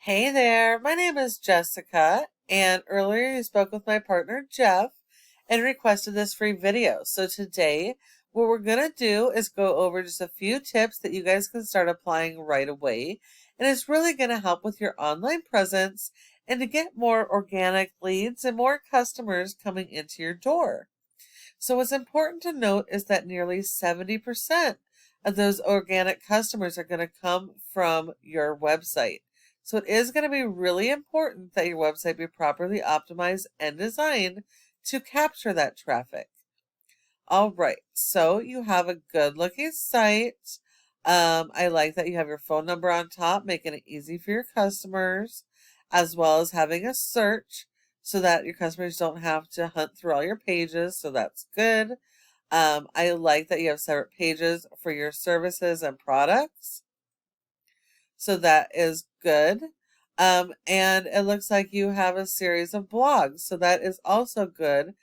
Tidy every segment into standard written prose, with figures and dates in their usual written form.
Hey there, my name is Jessica, and earlier you spoke with my partner Jeff and requested this free video. So today, what we're going to do is go over just a few tips that you guys can start applying right away. And it's really going to help with your online presence and to get more organic leads and more customers coming into your door. So what's important to note is that nearly 70% of those organic customers are going to come from your website. So it is going to be really important that your website be properly optimized and designed to capture that traffic. All right, so you have a good looking site. I like that you have your phone number on top, making it easy for your customers, as well as having a search so that your customers don't have to hunt through all your pages. So that's good. I like that you have separate pages for your services and products. So that is good. And it looks like you have a series of blogs. So that is also good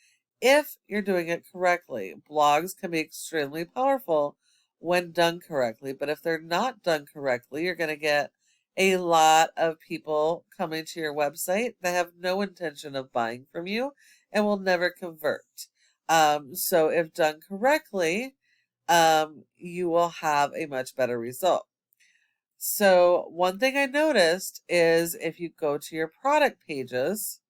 if you're doing it correctly. Blogs can be extremely powerful when done correctly, but if they're not done correctly, you're going to get a lot of people coming to your website that have no intention of buying from you and will never convert. So if done correctly, you will have a much better result. So one thing I noticed is if you go to your product pages,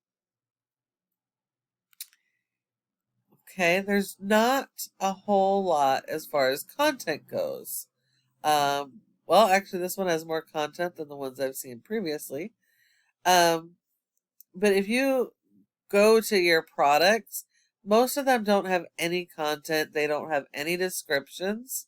okay, there's not a whole lot as far as content goes. Well, actually, this one has more content than the ones I've seen previously. But if you go to your products, most of them don't have any content. They don't have any descriptions.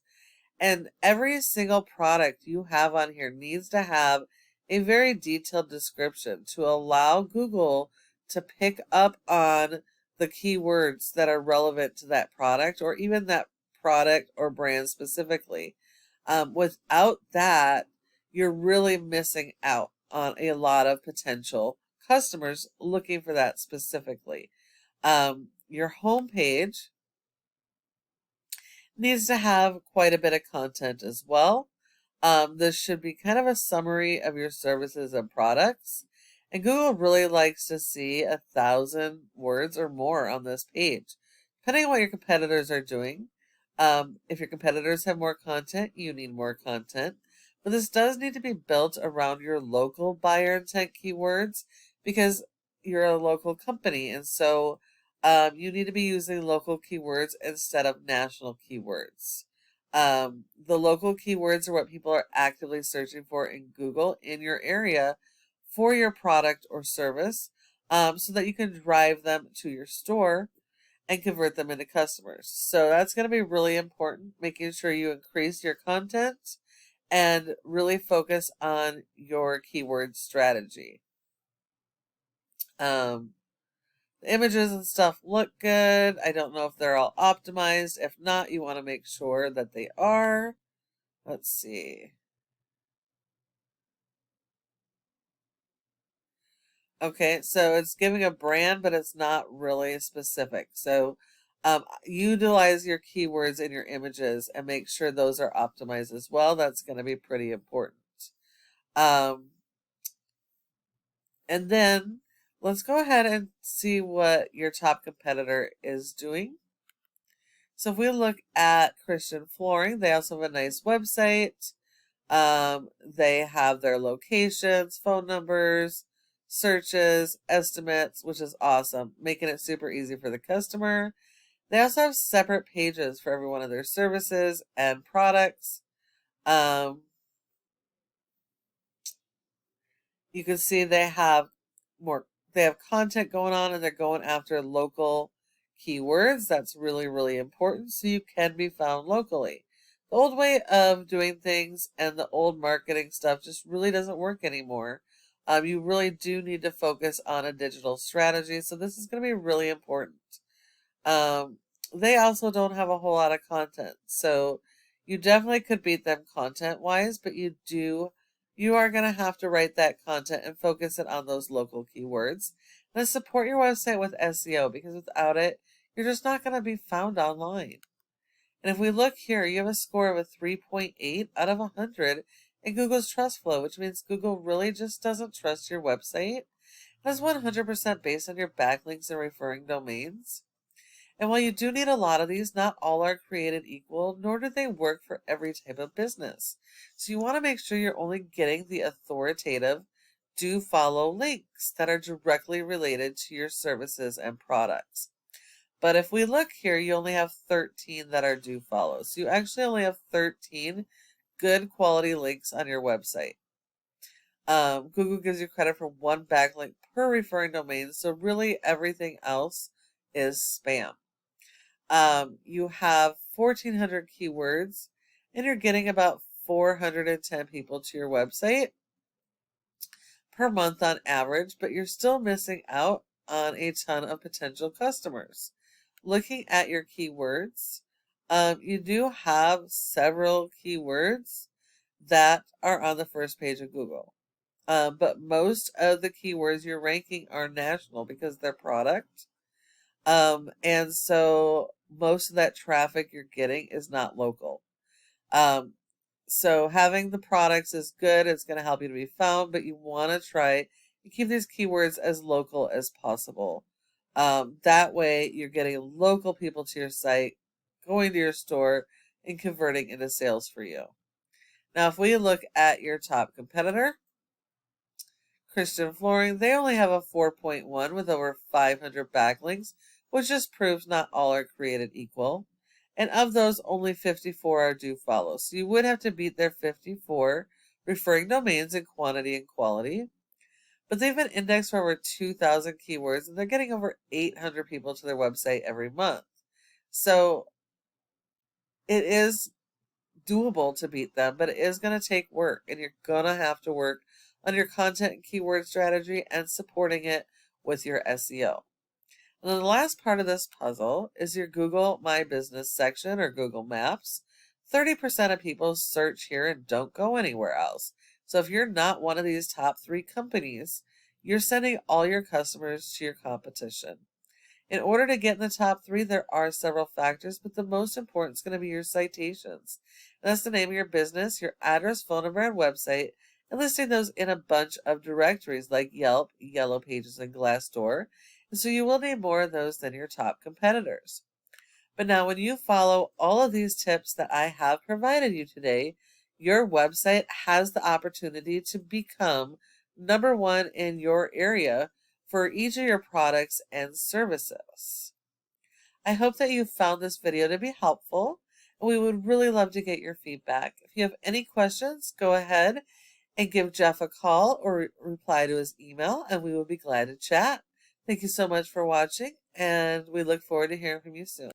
And every single product you have on here needs to have a very detailed description to allow Google to pick up on the keywords that are relevant to that product or even that product or brand specifically. Without that, you're really missing out on a lot of potential customers looking for that specifically. Your homepage needs to have quite a bit of content as well. This should be kind of a summary of your services and products. And Google really likes to see 1,000 words or more on this page, depending on what your competitors are doing. If your competitors have more content, you need more content. But this does need to be built around your local buyer intent keywords because you're a local company. And so you need to be using local keywords instead of national keywords. The local keywords are what people are actively searching for in Google in your area for your product or service so that you can drive them to your store and convert them into customers. So that's going to be really important, making sure you increase your content and really focus on your keyword strategy. The images and stuff look good. I don't know if they're all optimized. If not, you want to make sure that they are. Let's see. Okay, so it's giving a brand, but it's not really specific. So utilize your keywords in your images and make sure those are optimized as well. That's going to be pretty important. Um, and then let's go ahead and see what your top competitor is doing. So if we look at Christian Flooring, they also have a nice website. They have their locations, phone numbers, searches, estimates, which is awesome, making it super easy for the customer. They also have separate pages for every one of their services and products. You can see they have content going on and they're going after local keywords. That's really, really important so you can be found locally. The old way of doing things and the old marketing stuff just really doesn't work anymore. You really do need to focus on a digital strategy. So this is going to be really important. They also don't have a whole lot of content. So you definitely could beat them content wise, but you are going to have to write that content and focus it on those local keywords. And support your website with SEO because without it, you're just not going to be found online. And if we look here, you have a score of a 3.8 out of 100 and Google's trust flow, which means Google really just doesn't trust your website. It is 100% based on your backlinks and referring domains. And while you do need a lot of these, not all are created equal, nor do they work for every type of business. So you want to make sure you're only getting the authoritative do follow links that are directly related to your services and products. But if we look here, you only have 13 that are do follow. So you actually only have 13 good quality links on your website. Google gives you credit for one backlink per referring domain, so really everything else is spam. You have 1,400 keywords, and you're getting about 410 people to your website per month on average, but you're still missing out on a ton of potential customers. Looking at your keywords, you do have several keywords that are on the first page of Google. But most of the keywords you're ranking are national because they're product. And so most of that traffic you're getting is not local. So having the products is good. It's going to help you to be found, but you want to try and keep these keywords as local as possible. That way you're getting local people to your site, going to your store, and converting into sales for you. Now, if we look at your top competitor, Christian Flooring, they only have a 4.1 with over 500 backlinks, which just proves not all are created equal. And of those, only 54 are do follow. So you would have to beat their 54 referring domains in quantity and quality. But they've been indexed for over 2,000 keywords, and they're getting over 800 people to their website every month. So it is doable to beat them, but it is going to take work, and you're going to have to work on your content and keyword strategy and supporting it with your SEO. And then the last part of this puzzle is your Google My Business section or Google Maps. 30% of people search here and don't go anywhere else. So if you're not one of these top 3 companies, you're sending all your customers to your competition. In order to get in the top 3, there are several factors, but the most important is going to be your citations. And that's the name of your business, your address, phone number, and website, and listing those in a bunch of directories like Yelp, Yellow Pages, and Glassdoor. And so you will need more of those than your top competitors. But now when you follow all of these tips that I have provided you today, your website has the opportunity to become number 1 in your area for each of your products and services. I hope that you found this video to be helpful, and we would really love to get your feedback. If you have any questions, go ahead and give Jeff a call or reply to his email, and we will be glad to chat. Thank you so much for watching, and we look forward to hearing from you soon.